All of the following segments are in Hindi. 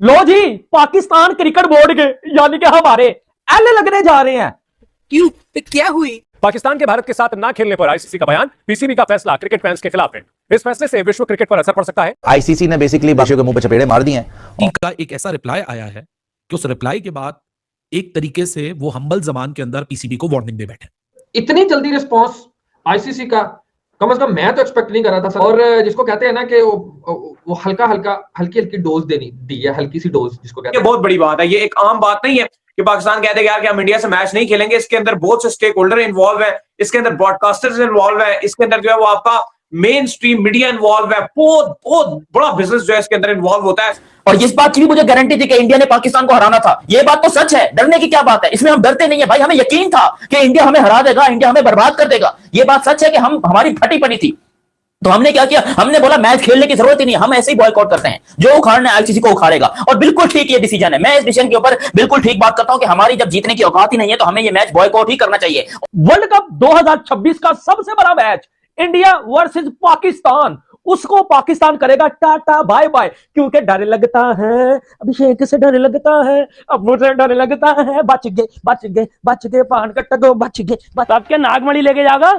लो जी, पाकिस्तान क्रिकेट बोर्ड के यानी कि हमारे एल लगने जा रहे हैं। क्यों? क्या हुई? पाकिस्तान के भारत के साथ ना खेलने पर आईसीसी का बयान, पीसीबी का फैसला क्रिकेट फैंस के खिलाफ है। इस फैसले से विश्व क्रिकेट पर असर पड़ सकता है। आईसीसी ने बेसिकली बाशियों के मुंह पे चपेड़े मार दिए हैं। का एक ऐसा रिप्लाई आया है कि उस रिप्लाई के बाद एक तरीके से वो हम्बल जबान के अंदर पीसीबी को वार्निंग दे बैठे। इतनी जल्दी रिस्पांस आईसीसी का कम से कम मैं तो एक्सपेक्ट नहीं कर रहा था सर। और जिसको कहते हैं ना कि वो हल्की हल्की डोज दी है, हल्की सी डोज जिसको कहते हैं। बहुत बड़ी बात है, ये एक आम बात नहीं है कि पाकिस्तान कहते हैं यार कि हम इंडिया से मैच नहीं खेलेंगे। इसके अंदर बहुत से स्टेक होल्डर इन्वॉल्व है, इसके अंदर ब्रॉडकास्टर्स इन्वॉल्व है, इसके अंदर जो है वो आपका मेन स्ट्रीम मीडिया इन्वॉल्व है, बहुत बहुत बड़ा बिजनेस जो है इसके अंदर इन्वॉल्व होता है। और इस बात की भी मुझे गारंटी थी कि इंडिया ने पाकिस्तान को हराना था। ये बात तो सच है, डरने की क्या बात है, इसमें हम डरते नहीं है भाई। हमें यकीन था कि इंडिया हमें हरा देगा, इंडिया हमें बर्बाद कर देगा। ये बात सच है कि हमारी फटी पड़ी थी। तो हमने क्या किया, हमने बोला मैच खेलने की जरूरत ही नहीं, हम ऐसे ही बॉयकॉट करते हैं, जो उखाड़ना है आईसीसी को उखाड़ेगा। और बिल्कुल ठीक ये डिसीजन है, मैं इस डिसीजन के ऊपर बिल्कुल ठीक बात करता हूं कि हमारी जब जीतने की औकात ही नहीं है तो हमें ये मैच बॉयकॉट ही करना चाहिए। वर्ल्ड कप 2026 का सबसे बड़ा मैच इंडिया वर्सेस पाकिस्तान, उसको पाकिस्तान करेगा टाटा बाय बाय। क्योंकि डर लगता है, अभिषेक से डर लगता है, अब मुझे डर लगता है। बच गए पान कट्टो, बच गए। आपके नागमणि लेके जागा।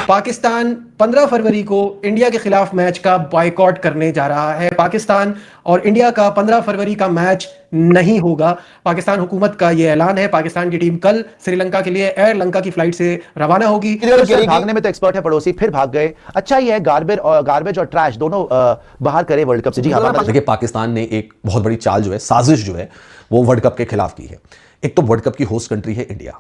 पाकिस्तान 15 फरवरी को इंडिया के खिलाफ मैच का बॉयकॉट करने जा रहा है। पाकिस्तान और इंडिया का 15 फरवरी का मैच नहीं होगा। पाकिस्तान हुकूमत का यह ऐलान है। पाकिस्तान की टीम कल श्रीलंका के लिए एयर लंका की फ्लाइट से रवाना होगी। भागने में तो एक्सपर्ट है पड़ोसी, फिर भाग गए। अच्छा ही है, गार्बेज और ट्रैश दोनों बाहर करे वर्ल्ड कप से। जी हाँ, देखिए पाकिस्तान ने एक बहुत बड़ी चाल जो है, साजिश जो है वो वर्ल्ड कप के खिलाफ की है। एक तो वर्ल्ड कप की होस्ट कंट्री है इंडिया,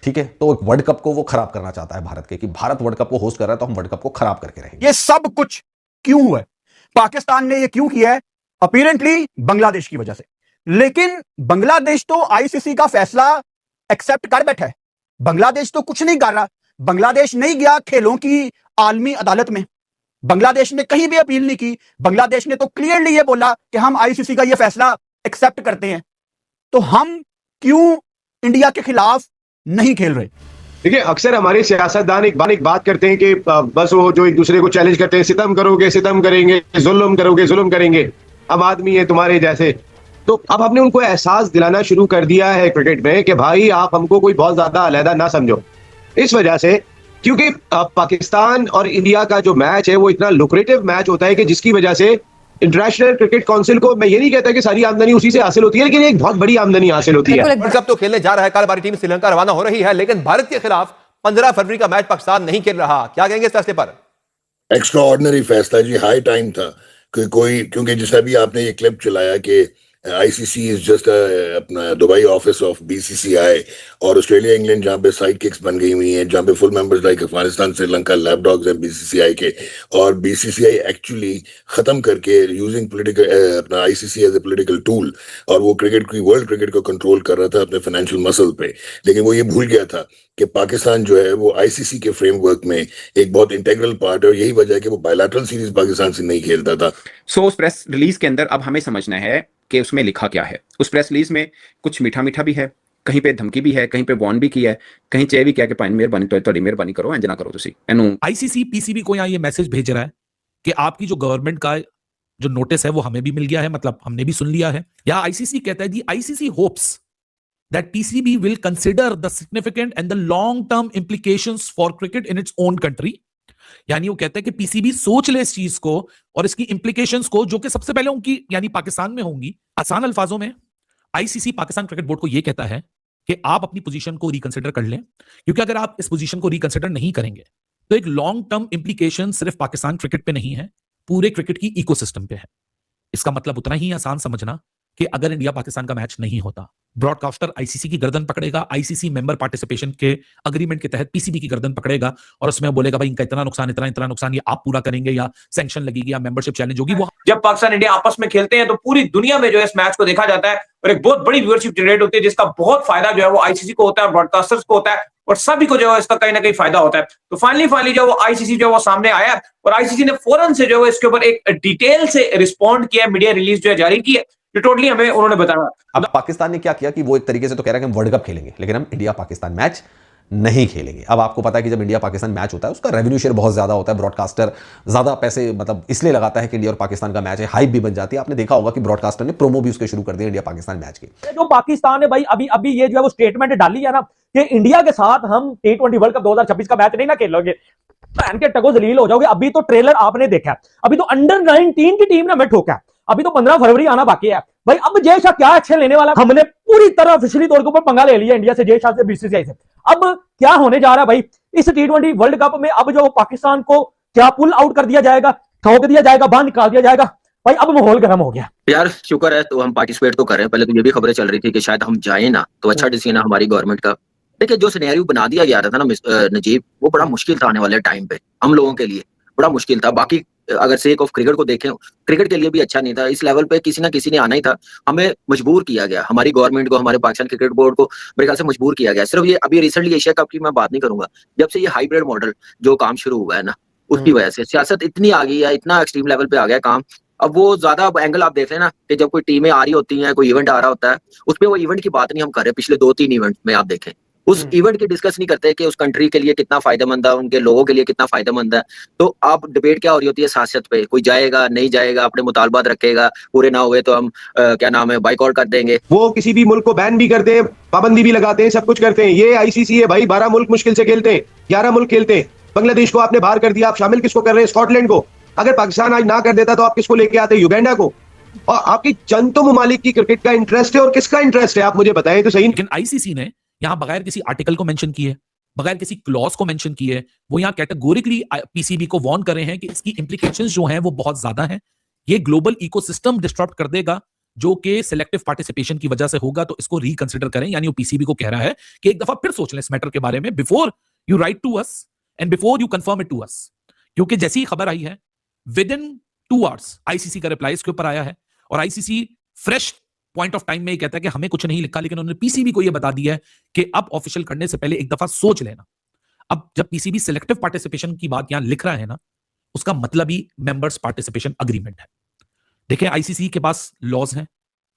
ठीक है, तो वर्ल्ड कप को वो खराब करना चाहता है भारत के, कि भारत वर्ल्ड कप को होस्ट कर रहा है तो हम वर्ल्ड कप को खराब करके रहेंगे। ये सब कुछ क्यों हुआ है? पाकिस्तान ने ये क्यों किया है? अपीरेंटली बांग्लादेश की वजह से। लेकिन बांग्लादेश तो आईसीसी का फैसला एक्सेप्ट कर बैठा है। बांग्लादेश तो कुछ नहीं कर रहा। बांग्लादेश नहीं गया खेलों की आलमी अदालत में, बांग्लादेश ने कहीं भी अपील नहीं की। बांग्लादेश ने तो क्लियरली ये बोला कि हम आईसीसी का ये फैसला एक्सेप्ट करते हैं। तो हम क्यों इंडिया के खिलाफ नहीं खेल रहे? देखिए, अक्सर हमारे सियासतदान एक बात करते हैं कि बस वो जो एक दूसरे को चैलेंज करते हैं, सितम करोगे सितम करेंगे, जुल्म करोगे जुल्म करेंगे, हम आदमी है तुम्हारे जैसे। तो अब हमने उनको एहसास दिलाना शुरू कर दिया है क्रिकेट में कि भाई आप हमको कोई बहुत ज्यादा अलहदा ना समझो। इस वजह से, क्योंकि पाकिस्तान और इंडिया का जो मैच है वो इतना लुक्रेटिव मैच होता है कि जिसकी वजह से इंटरनेशनल क्रिकेट काउंसिल को, मैं ये नहीं कहता कि सारी आमदनी उसी से हासिल होती है, लेकिन एक बहुत बड़ी आमदनी हासिल होती है। वर्ल्ड कप तो खेलने जा रहा है, कल हमारी टीम श्रीलंका रवाना हो रही है, लेकिन भारत के खिलाफ 15 फरवरी का मैच पाकिस्तान नहीं खेल रहा। क्या कहेंगे इस फैसले पर? एक्स्ट्रा ऑर्डिनरी फैसला जी, हाई टाइम था कि क्योंकि जैसा भी आपने ये क्लिप चलाया कि आईसीसी इज जस्ट अपना दुबई ऑफिस ऑफ बीसीसीआई, और ऑस्ट्रेलिया इंग्लैंड जहाँ पे साइड किक्स बन गई हुई हैं, जहाँ पे full members like Afghanistan Sri Lanka lapdogs हैं बीसीसीआई के, और बीसीसीआई एक्चुअली खत्म करके यूजिंग पॉलिटिकल अपना ICC as a political tool, और वो क्रिकेट की वर्ल्ड क्रिकेट को कंट्रोल कर रहा था अपने फाइनेंशियल मसल पे। लेकिन वो ये भूल गया था कि पाकिस्तान जो है वो आईसीसी के फ्रेमवर्क में एक बहुत इंटेग्रल पार्ट है, और यही वजह है कि वो बायलैटरल सीरीज पाकिस्तान से नहीं खेलता था। सो उस प्रेस रिलीज के अंदर अब हमें समझना है कि उसमें लिखा क्या है। उस प्रेस रिलीज में कुछ मीठा मीठा भी है, कहीं पे धमकी भी है, कहीं पे वार्न भी किया है, कहीं चे भी किया कि मेहरबानी करो, इंज ना करो तुसी। आईसीसी पीसीबी को यहाँ ये मैसेज भेज रहा है कि आपकी जो गवर्नमेंट का जो नोटिस है वो हमें भी मिल गया है, मतलब हमने भी सुन लिया है। यहाँ आईसीसी कहता है the ICC hopes that PCB will consider the significant and the long-term implications for cricket in its own country। यानी वो कहते हैं कि पीसीबी सोच ले इस चीज को और इसकी इंप्लीकेशंस को, जो कि सबसे पहले उनकी यानी पाकिस्तान में होंगी। आसान अल्फाजों में आईसीसी पाकिस्तान क्रिकेट बोर्ड को यह कहता है कि आप अपनी पोजीशन को रिकंसिडर कर लें, क्योंकि अगर आप इस पोजीशन को रिकंसिडर नहीं करेंगे तो एक लॉन्ग टर्म इंप्लीकेशन सिर्फ पाकिस्तान क्रिकेट पे नहीं है, पूरे क्रिकेट की इकोसिस्टम पे है। इसका मतलब उतना ही आसान समझना कि अगर इंडिया पाकिस्तान का मैच नहीं होता, ब्रॉडकास्टर आईसीसी की गर्दन पकड़ेगा, आईसीसी मेंबर पार्टिसिपेशन के अग्रीमेंट के तहत पीसीबी की गर्दन पकड़ेगा और उसमें बोलेगा भाई इनका इतना नुकसान, ये आप पूरा करेंगे या सैंक्शन लगेगी या मेंबरशिप चैलेंज होगी। वो जब पाकिस्तान इंडिया आपस में खेलते हैं तो पूरी दुनिया में जो है इस मैच को देखा जाता है और एक बहुत बड़ी व्यूअरशिप जनरेट होती है, जिसका बहुत फायदा जो है वो आईसीसी को होता है, ब्रॉडकास्टर्स को होता है, और सभी को जो है इसका कहीं ना कहीं फायदा होता है। तो फाइनली जो वो आईसीसी जो है वो सामने आया और आईसीसी ने फौरन से जो है इसके ऊपर एक डिटेल से रिस्पॉन्ड किया, मीडिया रिलीज जो है जारी की है, जो टोटली हमें उन्होंने बताया। अब पाकिस्तान ने क्या किया कि वो एक तरीके से तो कह रहा है कि हम वर्ल्ड कप खेलेंगे, लेकिन हम इंडिया पाकिस्तान मैच नहीं खेलेंगे। अब आपको पता है कि जब इंडिया पाकिस्तान मैच होता है उसका रेवेन्यू शेयर बहुत ज्यादा होता है, ब्रॉडकास्टर ज्यादा पैसे मतलब इसलिए लगाता है कि इंडिया और पाकिस्तान का मैच है, हाइप भी बन जाती है। आपने देखा होगा कि ब्रॉडकास्टर ने प्रोमो भी उसके शुरू कर दिया इंडिया पाकिस्तान मैच के। जो पाकिस्तान ने भाई अभी अभी ये जो है वो स्टेटमेंट डाली है ना कि इंडिया के साथ हम T20 वर्ल्ड कप 2026 का मैच नहीं ना खेलोगे, पहन के टको जलील हो जाओगे। अभी तो ट्रेलर आपने देखा है, अभी तो अंडर 19 की टीम ने हमें ठोका है, अभी तो 15 फरवरी आना बाकी है भाई। अब जय शाह क्या एक्शन लेने वाला है? हमने पूरी तरह ऑफिशियली तौर के ऊपर पंगा ले लिया इंडिया से, जय शाह से, बीसीसीआई से। अब क्या होने जा रहा है भाई इस T20 वर्ल्ड कप में? अब जो पाकिस्तान को क्या पुल आउट कर दिया जाएगा, ठोक दिया जाएगा, बाहर निकाल दिया जाएगा भाई? अब माहौल गर्म हो गया यार। शुक्र है तो हम पार्टिसिपेट तो कर रहे हैं। पहले तो ये भी खबरें चल रही थी कि शायद हम जाए ना, तो अच्छा डिसीजन है हमारी गवर्नमेंट का। देखिए जो सिनेरियो बना दिया गया था ना नजीब, वो बड़ा मुश्किल था आने वाले टाइम पे हम लोगों के लिए, बड़ा मुश्किल था। बाकी अगर सेक ऑफ क्रिकेट को देखें, क्रिकेट के लिए भी अच्छा नहीं था। इस लेवल पे किसी ना किसी ने आना ही था, हमें मजबूर किया गया, हमारी गवर्नमेंट को, हमारे पाकिस्तान क्रिकेट बोर्ड को मेरे ख्याल से मजबूर किया गया। सिर्फ ये अभी रिसेंटली एशिया कप की मैं बात नहीं करूंगा, जब से ये हाइब्रिड मॉडल जो काम शुरू हुआ है ना, उसकी वजह से सियासत इतनी आ गई है, इतना एक्सट्रीम लेवल पे आ गया काम। अब वो ज्यादा एंगल आप देख रहे हैं ना कि जब कोई टीमें आ रही होती हैं, कोई इवेंट आ रहा होता है, उस पर वो इवेंट की बात नहीं हम कर रहे। पिछले 2-3 इवेंट में आप देखें, उस इवेंट की डिस्कस नहीं करते कि उस कंट्री के लिए कितना फायदेमंद है, उनके लोगों के लिए कितना फायदेमंद है। तो आप डिबेट क्या हो रही होती है सियासत पे, कोई जाएगा नहीं जाएगा, अपने मुतालबात रखेगा, पूरे ना हुए तो हम क्या नाम है बाइकआउट कर देंगे। वो किसी भी मुल्क को बैन भी करते हैं, पाबंदी भी लगाते हैं, सब कुछ करते हैं। ये आईसीसी है भाई, 12 मुल्क मुश्किल से खेलते हैं, 11 मुल्क खेलते हैं। बांग्लादेश को आपने बाहर कर दिया, आप शामिल किसको कर रहे हैं? स्कॉटलैंड को। अगर पाकिस्तान आज ना कर देता तो आप किसको लेके आते? युगांडा को। और आपकी चंद तो ममालिक की क्रिकेट का इंटरेस्ट है, और किसका इंटरेस्ट है आप मुझे बताएं तो सही। लेकिन आईसीसी ने यहां बगैर किसी आर्टिकल को मेंशन किए, बगैर किसी क्लॉज को मेंशन किए, वो यहां कैटेगोरिकली पीसीबी को वार्न कर रहे हैं कि इसकी इंप्लीकेशंस जो हैं वो बहुत ज्यादा हैं। ये ग्लोबल इकोसिस्टम डिस्टर्ब कर देगा, जो कि सिलेक्टिव पार्टिसिपेशन की वजह से होगा, तो इसको रिकंसिडर करें। यानी वो पीसीबी को कह रहा है कि एक दफा फिर सोच लें इस मैटर के बारे में, before you write to us and before you confirm it to us. क्योंकि जैसी ही खबर आई है, विद इन 2 आवर्स आईसीसी का रिप्लाई इसके ऊपर आया है, और ICC fresh point of time में ये कहता है कि हमें कुछ नहीं लिखा, लेकिन उन्होंने पीसीबी को ये बता दिया है कि अब ऑफिशियल करने से पहले एक दफा सोच लेना। अब जब पीसीबी सिलेक्टिव पार्टिसिपेशन की बात यहां लिख रहा है ना, उसका मतलब ही मेंबर्स पार्टिसिपेशन अग्रीमेंट है। देखिए आईसीसी के पास लॉज हैं,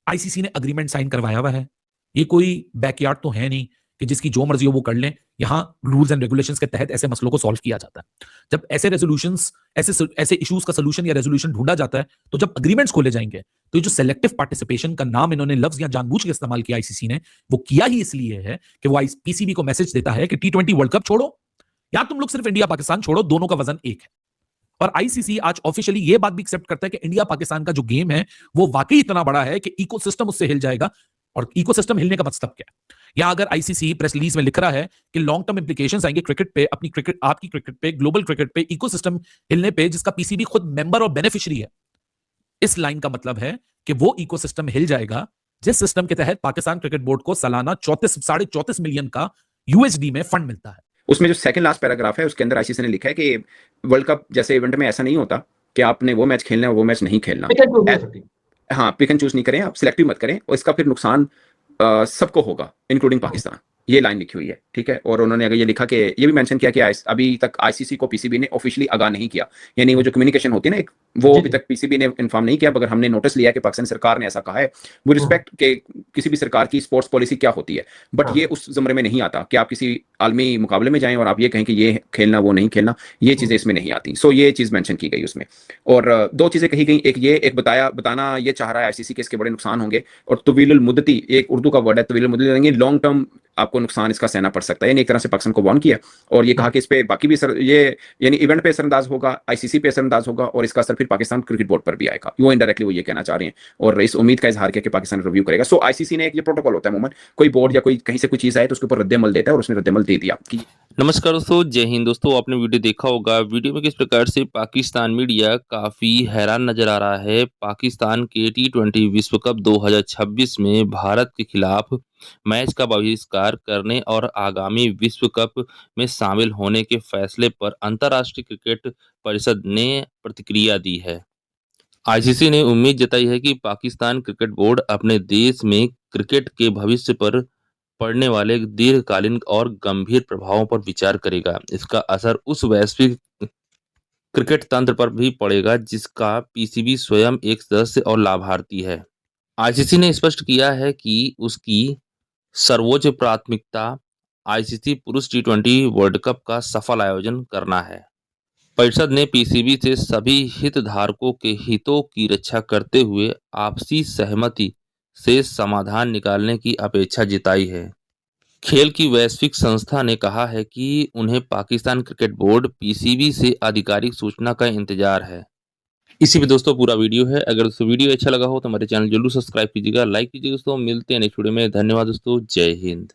आईसीसी ने अग्रीमेंट साइन करवाया हुआ है। ये कोई बैकयार्ड तो है नहीं कि जिसकी जो मर्जी हो वो कर लें। यहां रूल्स एंड रेगुलेशंस के तहत ऐसे मसलों को सॉल्व किया जाता है। जब ऐसे रेजोल्यूशंस, ऐसे इश्यूज का सोल्यूशन या रेजोल्यूशन ढूंढा जाता है, तो जब अग्रीमेंट्स खोले जाएंगे, तो ये जो सेलेक्टिव पार्टिसिपेशन का नाम इन्होंने लफ्ज या जानबूझ के इस्तेमाल किया आईसीसी ने, वो किया ही इसलिए है कि वो पीसीबी को मैसेज देता है कि T20 वर्ल्ड कप छोड़ो, या तुम लोग सिर्फ इंडिया पाकिस्तान छोड़ो, दोनों का वजन एक है। और आईसीसी आज ऑफिशियली ये बात भी एक्सेप्ट करता है कि इंडिया पाकिस्तान का जो गेम है वो वाकई इतना बड़ा है कि इकोसिस्टम उससे हिल जाएगा। और इकोसिस्टम हिलने का मतलब क्या है? या अगर आईसीसी प्रेस रिलीज में लिख रहा है कि लॉन्ग टर्म इंप्लीकेशंस आएंगे क्रिकेट पे, अपनी क्रिकेट, आपकी क्रिकेट पे, ग्लोबल क्रिकेट पे, इकोसिस्टम हिलने पे, जिसका पीसीबी खुद मेंबर और बेनिफिशियरी है, इस लाइन का मतलब है कि वो इकोसिस्टम हिल जाएगा जिस सिस्टम के तहत पाकिस्तान क्रिकेट बोर्ड को सालाना 34.5 मिलियन का यूएसडी में फंड मिलता है। उसमें जो सेकंड लास्ट पैराग्राफ है उसके अंदर आईसीसी ने लिखा है कि वर्ल्ड कप जैसे इवेंट में ऐसा नहीं होता कि आपने वो मैच खेलना है और वो मैच नहीं खेलना। हाँ, पिक एंड चूज नहीं करें, आप सिलेक्टिव मत करें, और इसका फिर नुकसान सबको होगा इंक्लूडिंग पाकिस्तान। ये लाइन लिखी हुई है, ठीक है। और उन्होंने अगर ये लिखा कि ये भी मेंशन किया कि अभी तक आईसीसी को पीसीबी ने ऑफिशियली आगाह नहीं किया, यानी वो जो कम्युनिकेशन होती है ना, वो अभी तक पीसीबी ने इन्फॉर्म नहीं किया, मगर हमने नोटिस लिया कि पाकिस्तान सरकार ने ऐसा कहा है। वो रिस्पेक्ट के किसी भी सरकार की स्पोर्ट्स पॉलिसी क्या होती है, बट ये उस जमरे में नहीं आता कि आप किसी आलमी मुकाबले में जाएं और आप ये कहें कि ये खेलना वो नहीं खेलना, ये चीजें इसमें नहीं आती। सो ये चीज मेंशन की गई उसमें। और 2 चीजें कही गई, एक बताना ये चाह रहा है आईसीसी के इसके बड़े नुकसान होंगे, और तवीलुल मुद्दती, एक उर्दू का वर्ड है तवीलुल मुद्दती, लॉन्ग टर्म आपको नुकसान इसका सहना पड़ सकता है। यानी एक तरह से पाकिस्तान को वार्न किया, और ये कहा कि इस पे बाकी भी ये यानी इवेंट पे असरअंदाज होगा, आईसीसी पे असरअंदाज होगा, और इसका असर फिर पाकिस्तान क्रिकेट बोर्ड पर भी आएगा। वो इनडायरेक्टली वो ये कहना चाह रहे हैं, और इस उम्मीद का इजहार किया कि पाकिस्तान रिव्यू करेगा। सो आईसीसी ने एक ये प्रोटोकॉल होता है, अमूमन कोई बोर्ड या कोई कहीं से कोई चीज आए तो उसके ऊपर रद्द-ए-अमल देता है, और उसने रद्द-ए-अमल दे दिया। नमस्कार दोस्तों, जय हिंद दोस्तों। आपने वीडियो देखा होगा, वीडियो में किस प्रकार से पाकिस्तान मीडिया काफी हैरान नजर आ रहा है। पाकिस्तान के T20 विश्व कप 2026 में भारत के खिलाफ मैच का बहिष्कार करने और आगामी विश्व कप में शामिल होने के फैसले पर अंतर्राष्ट्रीय क्रिकेट परिषद ने प्रतिक्रिया दी है। आईसीसी ने उम्मीद जताई है कि पाकिस्तान क्रिकेट बोर्ड अपने देश में क्रिकेट के भविष्य पर पड़ने वाले दीर्घकालीन और गंभीर प्रभावों पर विचार करेगा। इसका असर उस वैश्विक क्रिकेट तंत्र पर भी पड़ेगा जिसका पीसीबी स्वयं एक सदस्य और लाभार्थी है। आईसीसी ने स्पष्ट किया है कि उसकी सर्वोच्च प्राथमिकता आईसीसी पुरुष T20 वर्ल्ड कप का सफल आयोजन करना है। परिषद ने पीसीबी से सभी हितधारकों के हितों की रक्षा करते हुए आपसी सहमति से समाधान निकालने की अपेक्षा जताई है। खेल की वैश्विक संस्था ने कहा है कि उन्हें पाकिस्तान क्रिकेट बोर्ड पीसीबी से आधिकारिक सूचना का इंतजार है। इसी पे दोस्तों पूरा वीडियो है। अगर दोस्तों वीडियो अच्छा लगा हो तो हमारे चैनल जरूर सब्सक्राइब कीजिएगा, लाइक कीजिएगा। दोस्तों मिलते हैं नेक्स्ट वीडियो में। धन्यवाद दोस्तों, जय हिंद।